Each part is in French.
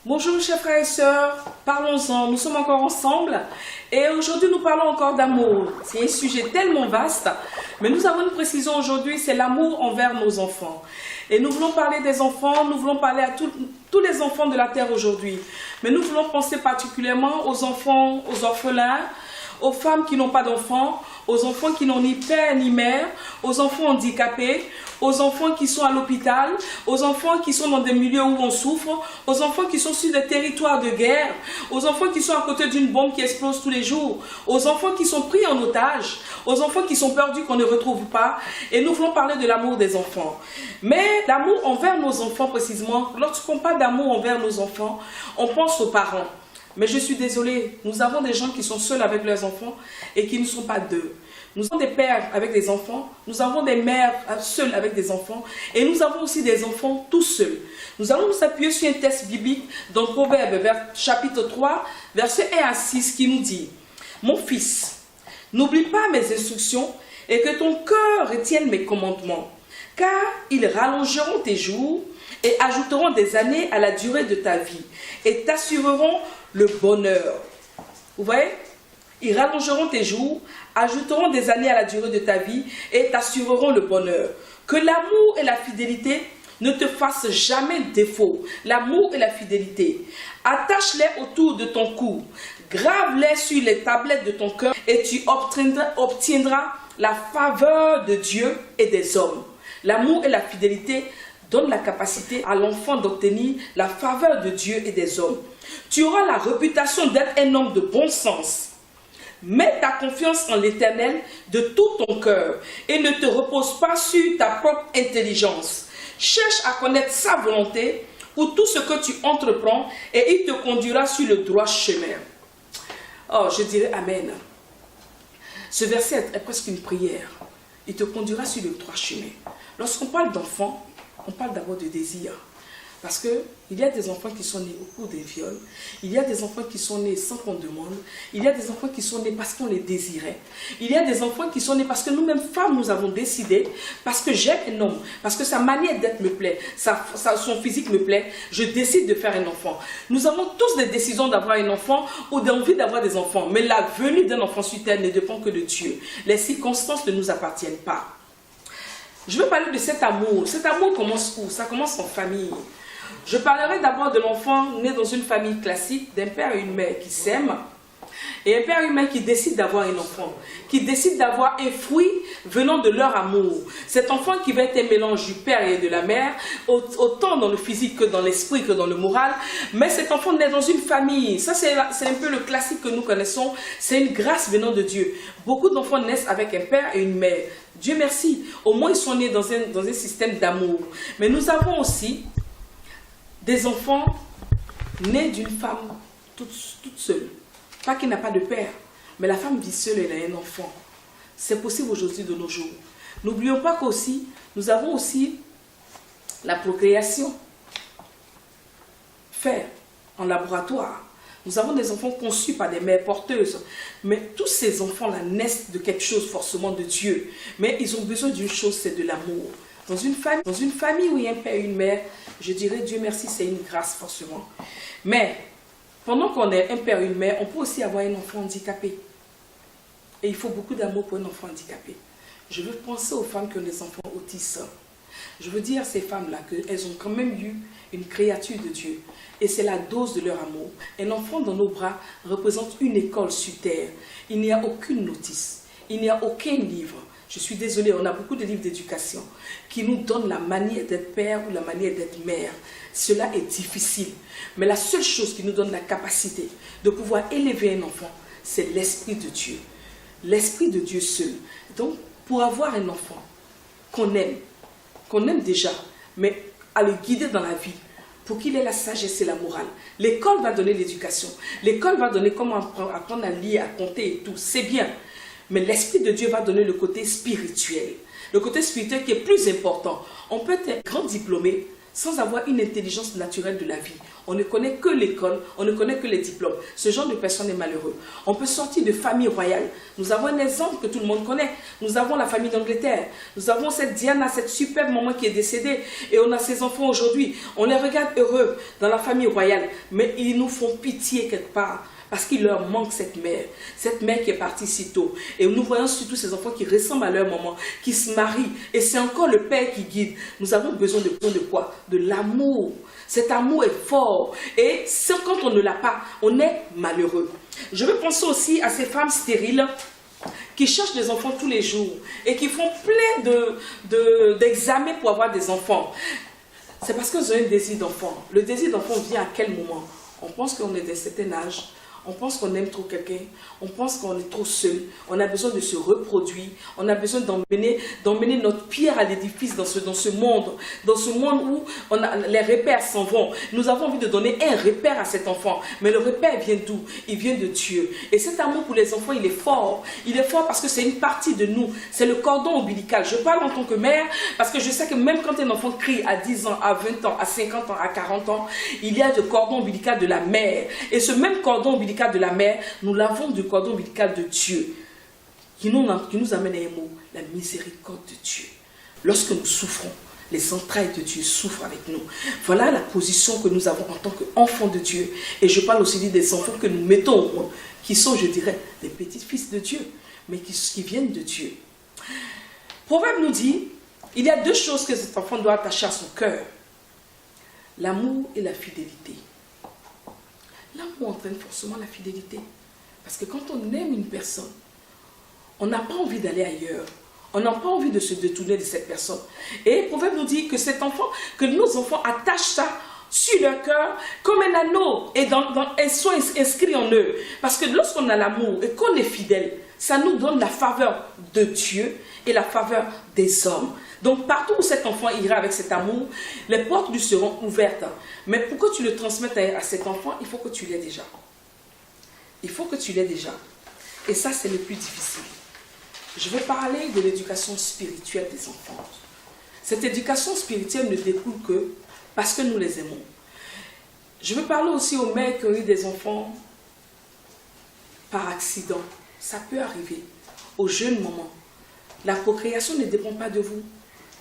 Bonjour chers frères et sœurs, parlons-en, nous sommes encore ensemble et aujourd'hui nous parlons encore d'amour. C'est un sujet tellement vaste, mais nous avons une précision aujourd'hui, c'est l'amour envers nos enfants. Et nous voulons parler des enfants, nous voulons parler à tous les enfants de la terre aujourd'hui. Mais nous voulons penser particulièrement aux enfants, aux orphelins, aux femmes qui n'ont pas d'enfants, aux enfants qui n'ont ni père ni mère, aux enfants handicapés, aux enfants qui sont à l'hôpital, aux enfants qui sont dans des milieux où on souffre, aux enfants qui sont sur des territoires de guerre, aux enfants qui sont à côté d'une bombe qui explose tous les jours, aux enfants qui sont pris en otage, aux enfants qui sont perdus qu'on ne retrouve pas. Et nous voulons parler de l'amour des enfants. Mais l'amour envers nos enfants précisément, lorsqu'on parle d'amour envers nos enfants, on pense aux parents. Mais je suis désolée, nous avons des gens qui sont seuls avec leurs enfants et qui ne sont pas deux. Nous avons des pères avec des enfants, nous avons des mères seules avec des enfants et nous avons aussi des enfants tout seuls. Nous allons nous appuyer sur un texte biblique dans Proverbes chapitre 3, versets 1 à 6 qui nous dit « Mon fils, n'oublie pas mes instructions et que ton cœur retienne mes commandements, car ils rallongeront tes jours et ajouteront des années à la durée de ta vie et t'assureront le bonheur. » Vous voyez? Ils rallongeront tes jours, ajouteront des années à la durée de ta vie et t'assureront le bonheur. Que l'amour et la fidélité ne te fassent jamais défaut. L'amour et la fidélité. Attache-les autour de ton cou. Grave-les sur les tablettes de ton cœur et tu obtiendras la faveur de Dieu et des hommes. L'amour et la fidélité donnent la capacité à l'enfant d'obtenir la faveur de Dieu et des hommes. Tu auras la réputation d'être un homme de bon sens. Mets ta confiance en l'Éternel de tout ton cœur et ne te repose pas sur ta propre intelligence. Cherche à connaître sa volonté pour tout ce que tu entreprends et il te conduira sur le droit chemin. Oh, je dirais Amen. Ce verset est presque une prière. Il te conduira sur le droit chemin. Lorsqu'on parle d'enfants, on parle d'abord de désir. Parce qu'il y a des enfants qui sont nés au cours des viols, il y a des enfants qui sont nés sans qu'on demande, il y a des enfants qui sont nés parce qu'on les désirait, il y a des enfants qui sont nés parce que nous-mêmes femmes nous avons décidé, parce que j'aime un homme, parce que sa manière d'être me plaît, son physique me plaît, je décide de faire un enfant. Nous avons tous des décisions d'avoir un enfant ou d'envie d'avoir des enfants, mais la venue d'un enfant sur terre ne dépend que de Dieu. Les circonstances ne nous appartiennent pas. Je veux parler de cet amour. Cet amour commence où? Ça commence en famille. Je parlerai d'abord de l'enfant né dans une famille classique, d'un père et une mère qui s'aiment, et un père et une mère qui décident d'avoir un enfant, qui décident d'avoir un fruit venant de leur amour. Cet enfant qui va être un mélange du père et de la mère, autant dans le physique que dans l'esprit, que dans le moral, mais cet enfant naît dans une famille. Ça, c'est un peu le classique que nous connaissons, c'est une grâce venant de Dieu. Beaucoup d'enfants naissent avec un père et une mère. Dieu merci, au moins ils sont nés dans un système d'amour. Mais nous avons aussi des enfants nés d'une femme toute seule. Pas qu'il n'a pas de père, mais la femme vit seule et elle a un enfant. C'est possible aujourd'hui de nos jours. N'oublions pas qu'aussi, nous avons aussi la procréation faite en laboratoire. Nous avons des enfants conçus par des mères porteuses. Mais tous ces enfants-là naissent de quelque chose forcément de Dieu. Mais ils ont besoin d'une chose, c'est de l'amour. Dans une famille où il y a un père et une mère, je dirais Dieu merci, c'est une grâce forcément. Mais pendant qu'on est un père et une mère, on peut aussi avoir un enfant handicapé. Et il faut beaucoup d'amour pour un enfant handicapé. Je veux penser aux femmes qui ont des enfants autistes. Je veux dire à ces femmes-là qu'elles ont quand même eu une créature de Dieu. Et c'est la dose de leur amour. Un enfant dans nos bras représente une école sur terre. Il n'y a aucune notice. Il n'y a aucun livre. Je suis désolée, on a beaucoup de livres d'éducation qui nous donnent la manière d'être père ou la manière d'être mère. Cela est difficile. Mais la seule chose qui nous donne la capacité de pouvoir élever un enfant, c'est l'Esprit de Dieu. L'Esprit de Dieu seul. Donc, pour avoir un enfant qu'on aime déjà, mais à le guider dans la vie, pour qu'il ait la sagesse et la morale. L'école va donner l'éducation. L'école va donner comment apprendre à lire, à compter et tout. C'est bien. Mais l'Esprit de Dieu va donner le côté spirituel. Le côté spirituel qui est plus important. On peut être grand diplômé sans avoir une intelligence naturelle de la vie. On ne connaît que l'école, on ne connaît que les diplômes. Ce genre de personne est malheureux. On peut sortir de famille royale. Nous avons un exemple que tout le monde connaît. Nous avons la famille d'Angleterre. Nous avons cette Diana, cette superbe maman qui est décédée. Et on a ses enfants aujourd'hui. On les regarde heureux dans la famille royale. Mais ils nous font pitié quelque part. Parce qu'il leur manque cette mère qui est partie si tôt. Et nous voyons surtout ces enfants qui ressemblent à leur maman, qui se marient. Et c'est encore le père qui guide. Nous avons besoin de quoi? De l'amour. Cet amour est fort. Et quand on ne l'a pas, on est malheureux. Je veux penser aussi à ces femmes stériles qui cherchent des enfants tous les jours et qui font plein d'examens pour avoir des enfants. C'est parce qu'elles ont un désir d'enfant. Le désir d'enfant vient à quel moment? On pense qu'on est d'un certain âge. On pense qu'on aime trop quelqu'un, on pense qu'on est trop seul, on a besoin de se reproduire, on a besoin d'emmener notre pierre à l'édifice dans ce monde où les repères s'en vont. Nous avons envie de donner un repère à cet enfant, mais le repère vient d'où? Il vient de Dieu. Et cet amour pour les enfants, il est fort. Il est fort parce que c'est une partie de nous, c'est le cordon ombilical. Je parle en tant que mère parce que je sais que même quand un enfant crie à 10 ans, à 20 ans, à 50 ans, à 40 ans, il y a le cordon ombilical de la mère. Et ce même cordon ombilical de la mère, nous l'avons du cordon ombilical de Dieu, qui nous amène à un mot, la miséricorde de Dieu. Lorsque nous souffrons, les entrailles de Dieu souffrent avec nous. Voilà la position que nous avons en tant qu'enfants de Dieu. Et je parle aussi des enfants que nous mettons au monde, qui sont, je dirais, des petits-fils de Dieu, mais qui viennent de Dieu. Proverbe nous dit, il y a deux choses que cet enfant doit attacher à son cœur. L'amour et la fidélité. L'amour entraîne forcément la fidélité. Parce que quand on aime une personne, on n'a pas envie d'aller ailleurs. On n'a pas envie de se détourner de cette personne. Et le proverbe nous dit que cet enfant, que nos enfants attachent ça sur leur cœur comme un anneau et elles sont inscrits en eux. Parce que lorsqu'on a l'amour et qu'on est fidèle, ça nous donne la faveur de Dieu et la faveur des hommes. Donc partout où cet enfant ira avec cet amour, les portes lui seront ouvertes. Mais pour que tu le transmettes à cet enfant, il faut que tu l'aies déjà. Il faut que tu l'aies déjà. Et ça, c'est le plus difficile. Je veux parler de l'éducation spirituelle des enfants. Cette éducation spirituelle ne découle que parce que nous les aimons. Je veux parler aussi aux mères qui ont eu des enfants par accident. Ça peut arriver. Aux jeunes mamans. La procréation ne dépend pas de vous.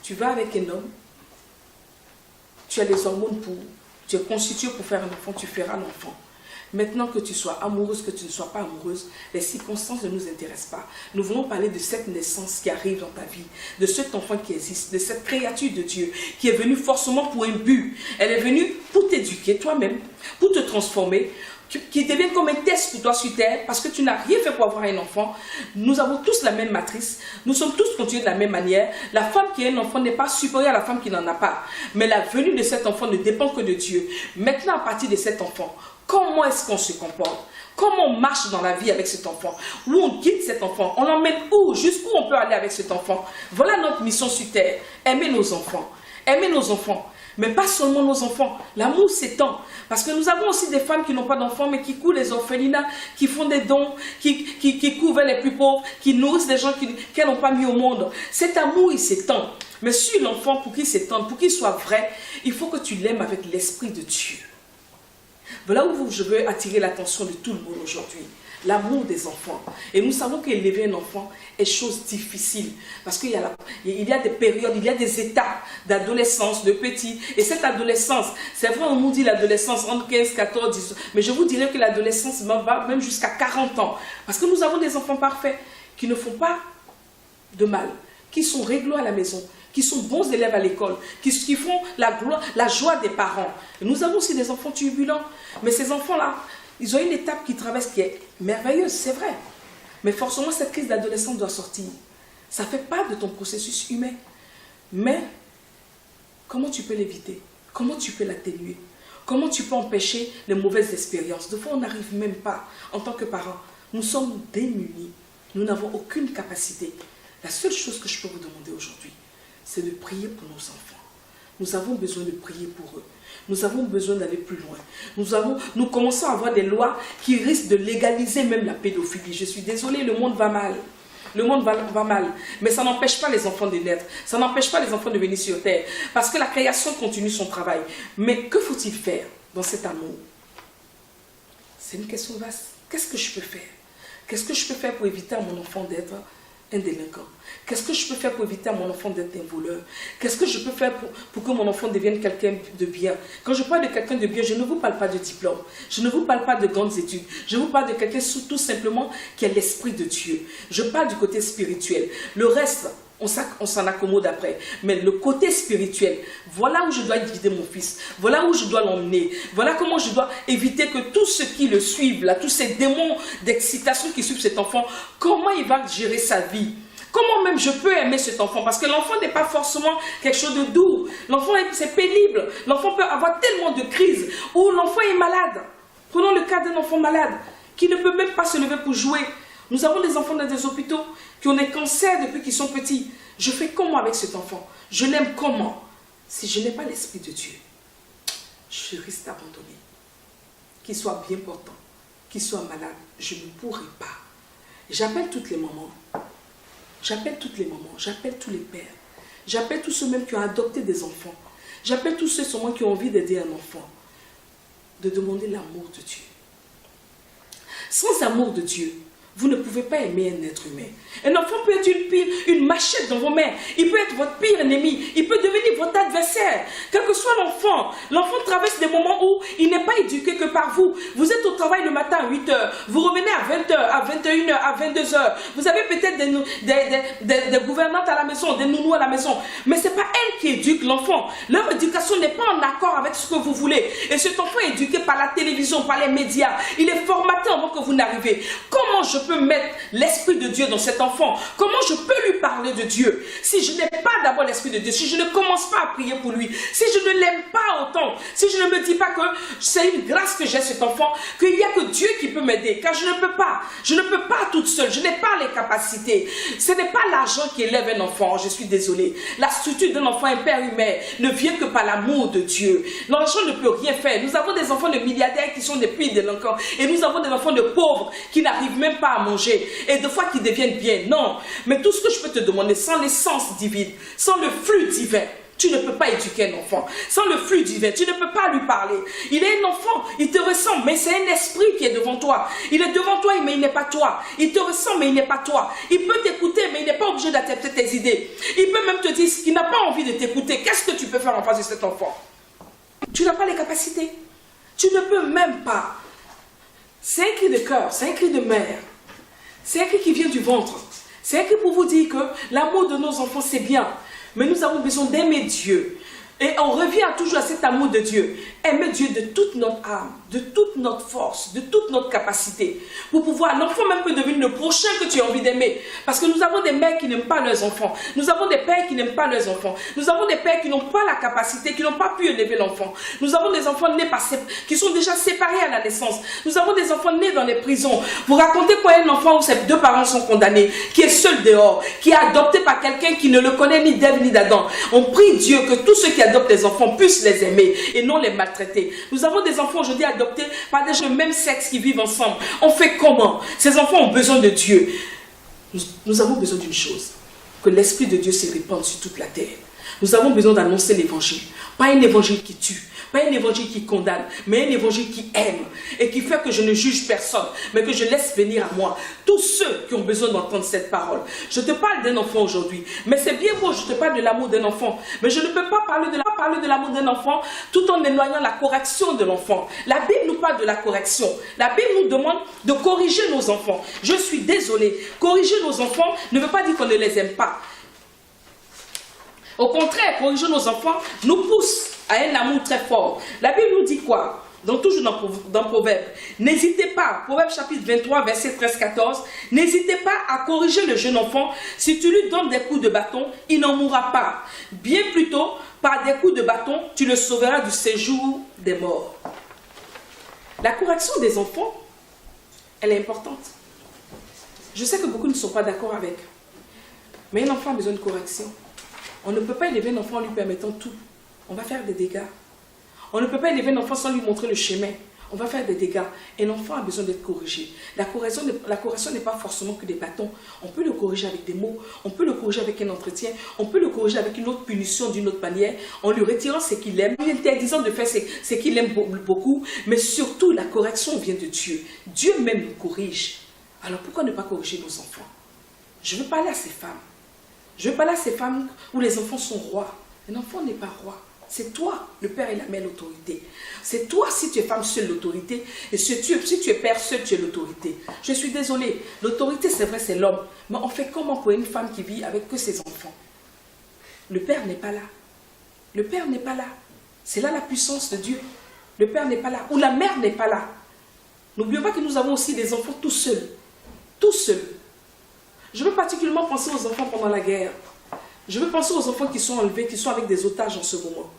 Tu vas avec un homme, tu as les hormones tu es constitué pour faire un enfant, tu feras l'enfant. Maintenant que tu sois amoureuse, que tu ne sois pas amoureuse, les circonstances ne nous intéressent pas. Nous voulons parler de cette naissance qui arrive dans ta vie, de cet enfant qui existe, de cette créature de Dieu qui est venue forcément pour un but. Elle est venue pour t'éduquer toi-même, pour te transformer, qui devienne comme un test pour toi sur terre, parce que tu n'as rien fait pour avoir un enfant. Nous avons tous la même matrice, nous sommes tous constitués de la même manière. La femme qui a un enfant n'est pas supérieure à la femme qui n'en a pas. Mais la venue de cet enfant ne dépend que de Dieu. Maintenant, à partir de cet enfant, comment est-ce qu'on se comporte? Comment on marche dans la vie avec cet enfant? Où on guide cet enfant? On l'emmène où? Jusqu'où on peut aller avec cet enfant? Voilà notre mission sur terre. Aimer nos enfants. Aimer nos enfants. Mais pas seulement nos enfants. L'amour s'étend. Parce que nous avons aussi des femmes qui n'ont pas d'enfants, mais qui courent les orphelinats, qui font des dons, qui couvrent les plus pauvres, qui nourrissent des gens qu'elles n'ont pas mis au monde. Cet amour, il s'étend. Mais sur l'enfant, pour qu'il s'étende, pour qu'il soit vrai, il faut que tu l'aimes avec l'esprit de Dieu. Voilà où je veux attirer l'attention de tout le monde aujourd'hui. L'amour des enfants. Et nous savons qu'élever un enfant est chose difficile. Parce qu'il y a des périodes, il y a des étapes d'adolescence, de petit. Et cette adolescence, c'est vrai, on nous dit l'adolescence entre 15, 14, 18. Mais je vous dirais que l'adolescence va même jusqu'à 40 ans. Parce que nous avons des enfants parfaits qui ne font pas de mal, qui sont réglo à la maison, qui sont bons élèves à l'école, qui font la joie des parents. Et nous avons aussi des enfants turbulents. Mais ces enfants-là, ils ont une étape qui traverse qui est merveilleuse, c'est vrai. Mais forcément, cette crise d'adolescence doit sortir. Ça fait part de ton processus humain. Mais, comment tu peux l'éviter? Comment tu peux l'atténuer? Comment tu peux empêcher les mauvaises expériences? Des fois, on n'arrive même pas, en tant que parents. Nous sommes démunis. Nous n'avons aucune capacité. La seule chose que je peux vous demander aujourd'hui, c'est de prier pour nos enfants. Nous avons besoin de prier pour eux. Nous avons besoin d'aller plus loin. Nous commençons à avoir des lois qui risquent de légaliser même la pédophilie. Je suis désolée, le monde va mal. le monde va mal. Mais ça n'empêche pas les enfants de naître. Ça n'empêche pas les enfants de venir sur terre. Parce que la création continue son travail. Mais que faut-il faire dans cet amour? C'est une question vaste. Qu'est-ce que je peux faire? Qu'est-ce que je peux faire pour éviter à mon enfant d'être un délinquant? Qu'est-ce que je peux faire pour éviter à mon enfant d'être un voleur? Qu'est-ce que je peux faire pour que mon enfant devienne quelqu'un de bien? Quand je parle de quelqu'un de bien, je ne vous parle pas de diplôme. Je ne vous parle pas de grandes études. Je vous parle de quelqu'un tout simplement qui a l'esprit de Dieu. Je parle du côté spirituel. Le reste, on s'en accommode après. Mais le côté spirituel, voilà où je dois guider mon fils. Voilà où je dois l'emmener. Voilà comment je dois éviter que tous ceux qui le suivent, là, tous ces démons d'excitation qui suivent cet enfant, comment il va gérer sa vie? Comment même je peux aimer cet enfant? Parce que l'enfant n'est pas forcément quelque chose de doux. L'enfant, c'est pénible. L'enfant peut avoir tellement de crises où l'enfant est malade. Prenons le cas d'un enfant malade qui ne peut même pas se lever pour jouer. Nous avons des enfants dans des hôpitaux qui ont des cancers depuis qu'ils sont petits. Je fais comment avec cet enfant? Je l'aime comment? Si je n'ai pas l'esprit de Dieu, je risque d'abandonner. Qu'il soit bien portant, qu'il soit malade, je ne pourrai pas. J'appelle toutes les mamans. J'appelle toutes les mamans. J'appelle tous les pères. J'appelle tous ceux même qui ont adopté des enfants. J'appelle tous ceux seulement qui ont envie d'aider un enfant. De demander l'amour de Dieu. Sans amour de Dieu, vous ne pouvez pas aimer un être humain. Un enfant peut être une machette dans vos mains. Il peut être votre pire ennemi. Il peut devenir votre adversaire. Quel que soit l'enfant, l'enfant traverse des moments où il n'est pas éduqué que par vous. Vous êtes au travail le matin à 8 h. Vous revenez à 20 h, à 21 h, à 22 h. Vous avez peut-être des gouvernantes à la maison, des nounous à la maison. Mais ce n'est pas elles qui éduquent l'enfant. Leur éducation n'est pas en accord avec ce que vous voulez. Et cet enfant est éduqué par la télévision, par les médias. Il est formaté avant que vous n'arrivez. Comment je peux mettre l'esprit de Dieu dans cet enfant? Comment je peux lui parler de Dieu si je n'ai pas d'abord l'esprit de Dieu, si je ne commence pas à prier pour lui, si je ne l'aime pas autant, si je ne me dis pas que c'est une grâce que j'ai cet enfant, qu'il n'y a que Dieu qui peut m'aider, car je ne peux pas toute seule, je n'ai pas les capacités. Ce n'est pas l'argent qui élève un enfant, je suis désolée. La structure d'un enfant, un père humain, ne vient que par l'amour de Dieu. L'argent ne peut rien faire. Nous avons des enfants de milliardaires qui sont des pires délinquants, et nous avons des enfants de pauvres qui n'arrivent même pas à manger, et des fois qui deviennent bien. Non, mais tout ce que je peux te demander, sans l'essence divine, sans le flux divin, tu ne peux pas éduquer un enfant. Sans le flux divin, tu ne peux pas lui parler. Il est un enfant, il te ressemble, mais c'est un esprit qui est devant toi. Il est devant toi, mais il n'est pas toi. Il te ressemble, mais il n'est pas toi. Il peut t'écouter, mais il n'est pas obligé d'accepter tes idées. Il peut même te dire qu'il n'a pas envie de t'écouter. Qu'est-ce que tu peux faire en face de cet enfant? Tu n'as pas les capacités. Tu ne peux même pas. C'est un cri de cœur, c'est un cri de mère. C'est un cri qui vient du ventre. C'est un cri pour vous dire que l'amour de nos enfants, c'est bien. Mais nous avons besoin d'aimer Dieu. Et on revient toujours à cet amour de Dieu. Aimer Dieu de toute notre âme, de toute notre force, de toute notre capacité. Pour pouvoir, l'enfant même peut devenir le prochain que tu as envie d'aimer. Parce que nous avons des mères qui n'aiment pas leurs enfants. Nous avons des pères qui n'aiment pas leurs enfants. Nous avons des pères qui n'ont pas la capacité, qui n'ont pas pu élever l'enfant. Nous avons des enfants nés qui sont déjà séparés à la naissance. Nous avons des enfants nés dans les prisons. Vous racontez quoi un enfant où ses deux parents sont condamnés, qui est seul dehors, qui est adopté par quelqu'un qui ne le connaît ni d'Ève ni d'Adam. On prie Dieu que tous ceux qui adoptent les enfants puissent les aimer et non les maltraiter. Nous avons des enfants aujourd'hui adoptés par des gens de même sexe qui vivent ensemble. On fait comment? Ces enfants ont besoin de Dieu. Nous avons besoin d'une chose, que l'Esprit de Dieu se répande sur toute la terre. Nous avons besoin d'annoncer l'évangile. Pas un évangile qui tue, pas un évangile qui condamne, mais un évangile qui aime et qui fait que je ne juge personne, mais que je laisse venir à moi tous ceux qui ont besoin d'entendre cette parole. Je te parle d'un enfant aujourd'hui, mais c'est bien beau, je te parle de l'amour d'un enfant, mais je ne peux pas parler de l'amour d'un enfant tout en éloignant la correction de l'enfant. La Bible nous parle de la correction. La Bible nous demande de corriger nos enfants. Je suis désolée, corriger nos enfants ne veut pas dire qu'on ne les aime pas. Au contraire, corriger nos enfants nous pousse à un amour très fort. La Bible nous dit quoi? Donc toujours dans Proverbe. N'hésitez pas, Proverbe chapitre 23, verset 13-14, n'hésitez pas à corriger le jeune enfant. Si tu lui donnes des coups de bâton, il n'en mourra pas. Bien plutôt, par des coups de bâton, tu le sauveras du séjour des morts. La correction des enfants, elle est importante. Je sais que beaucoup ne sont pas d'accord avec. Mais un enfant a besoin de correction. On ne peut pas élever un enfant en lui permettant tout. On va faire des dégâts. On ne peut pas élever un enfant sans lui montrer le chemin. on va faire des dégâts. Un enfant a besoin d'être corrigé. La correction n'est pas forcément que des bâtons. On peut le corriger avec des mots, on peut le corriger avec un entretien, on peut le corriger avec une autre punition d'une autre manière, en lui retirant ce qu'il aime, en lui interdisant de faire ce qu'il aime beaucoup. Mais surtout, la correction vient de Dieu. Dieu même nous corrige. Alors pourquoi ne pas corriger nos enfants? Je veux parler à ces femmes. Je veux parler à ces femmes où les enfants sont rois. Un enfant n'est pas roi. C'est toi, le père et la mère, l'autorité. C'est toi, si tu es femme, seule l'autorité. Et si tu es père, seul, tu es l'autorité. Je suis désolée. L'autorité, c'est vrai, c'est l'homme. Mais on fait comment pour une femme qui vit avec que ses enfants? Le père n'est pas là. Le père n'est pas là. C'est là la puissance de Dieu. Le père n'est pas là. Ou la mère n'est pas là. N'oublions pas que nous avons aussi des enfants tout seuls. Tout seuls. Je veux particulièrement penser aux enfants pendant la guerre. Je veux penser aux enfants qui sont enlevés, qui sont avec des otages en ce moment.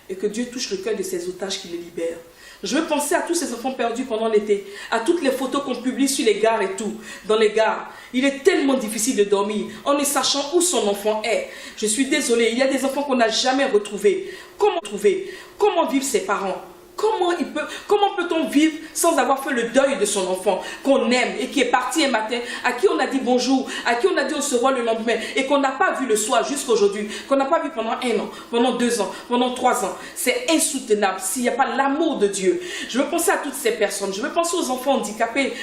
Et que Dieu touche le cœur de ces otages qui les libèrent. Je veux penser à tous ces enfants perdus pendant l'été, à toutes les photos qu'on publie sur les gares et tout, dans les gares. Il est tellement difficile de dormir en ne sachant où son enfant est. Je suis désolée, il y a des enfants qu'on n'a jamais retrouvés. Comment vivent ses parents? Comment peut-on vivre sans avoir fait le deuil de son enfant qu'on aime et qui est parti un matin, à qui on a dit bonjour, à qui on a dit on se voit le lendemain et qu'on n'a pas vu le soir jusqu'à aujourd'hui, qu'on n'a pas vu pendant 1 an, pendant 2 ans, pendant 3 ans. C'est insoutenable s'il n'y a pas l'amour de Dieu. Je veux penser à toutes ces personnes. Je veux penser aux enfants handicapés,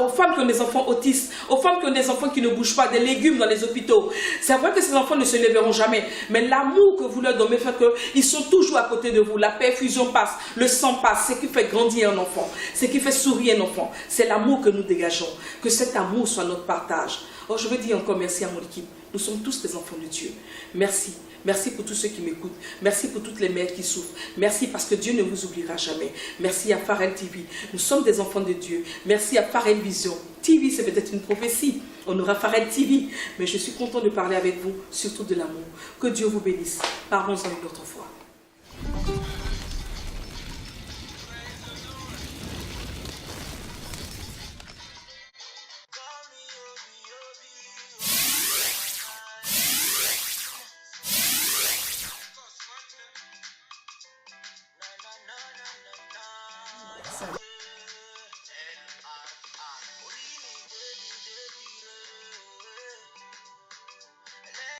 aux femmes qui ont des enfants autistes, aux femmes qui ont des enfants qui ne bougent pas, des légumes dans les hôpitaux. C'est vrai que ces enfants ne se lèveront jamais, mais l'amour que vous leur donnez fait qu'ils sont toujours à côté de vous. La perfusion passe, le sang passe, ce qui fait grandir un enfant, ce qui fait sourire un enfant, c'est l'amour que nous dégageons. Que cet amour soit notre partage. Oh, je veux dire encore merci à mon équipe. Nous sommes tous des enfants de Dieu. Merci. Merci pour tous ceux qui m'écoutent. Merci pour toutes les mères qui souffrent. Merci parce que Dieu ne vous oubliera jamais. Merci à Pharrell TV. Nous sommes des enfants de Dieu. Merci à Pharrell Vision. TV, c'est peut-être une prophétie. On aura Pharrell TV. Mais je suis content de parler avec vous, surtout de l'amour. Que Dieu vous bénisse. Parlons-en une autre fois. So